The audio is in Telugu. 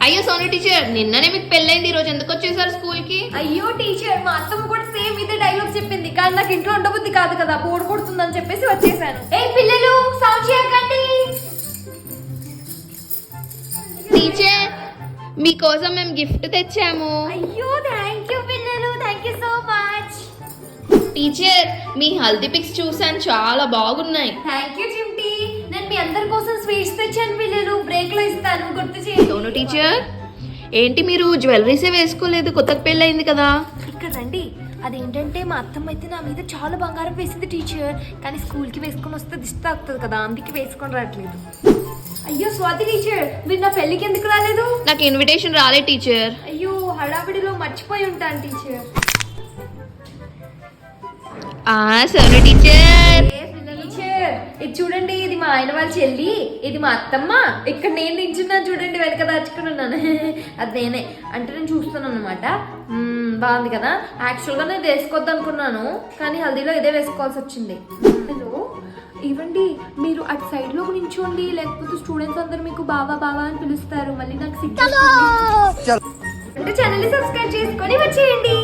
అయ్యో సోను టీచర్, నిన్ననే మీకు పెళ్ళైంది, ఈ రోజు ఎందుకు వచ్చేసారు స్కూల్ కి? అయ్యో టీచర్, మా అత్తమ్మ కూడా సేమ్ ఇదే డైలాగ్ చెప్పింది, కానీ నాకు ఇంట్లో ఉండబుద్ధి కాదు కదా, బోర్ కొడుతుందని చెప్పేసి వచ్చేసాను. ఏ పిల్లలు సౌండ్ చేయకండి. టీచర్, మీకోసం మేము గిఫ్ట్ తెచ్చాము. అయ్యో థ్యాంక్ యూ పిల్లలు, thank you so much. Teacher, మీ హల్దీ పిక్స్ చూసాను, చాలా బాగున్నాయి. Thank you Chinti. నేను మీ అందరి కోసం స్వీట్స్ తెచ్చాను పిల్లలు, బ్రేక్ లో ఇస్తాను, గుర్తు చేయండి. సోను టీచర్, ఏంటి మీరు జ్యువెలరీసే వేసుకోలేదు? కొత్తగా పెళ్ళయింది కదా. ఇక్కడ రండి. అదేంటంటే మా అత్తమ్మ అయితే నా మీద చాలా బంగారం వేసింది టీచర్, కానీ స్కూల్కి వేసుకొని వస్తే దిష్టి తాకుతుంది కదా, అందుకే వేసుకొని రావట్లేదు. అయ్యో స్వాతి టీచర్, మీరు నా పెళ్ళికి ఎందుకు రాలేదు? నాకు ఇన్విటేషన్ రాలే టీచర్. అయ్యో హడావిడిలో మర్చిపోయి ఉంటాను టీచర్. సోను టీచర్, టీచర్ ఇది చూడండి, ఇది మా ఆయన వాళ్ళ చెల్లి, ఇది మా అత్తమ్మ. ఇక్కడ నేను నించున్నాను చూడండి, వెనక దాచుకుని ఉన్నాను. అది నేనే, అంటే నేను చూస్తున్నాను అనమాట. బాగుంది కదా. యాక్చువల్గా నేను వేసుకోవద్దు అనుకున్నాను, కానీ హల్దీలో ఇదే వేసుకోవాల్సి వచ్చింది. హలో ఇవ్వండి, మీరు అటు సైడ్ లో నించోండి, లేకపోతే స్టూడెంట్స్ అందరూ మీకు బావా బావా అని పిలుస్తారు, మళ్ళీ నాకు సిగ్గు. అంటే ఛానల్ ని సబ్స్క్రైబ్ చేసుకొని వచ్చేయండి.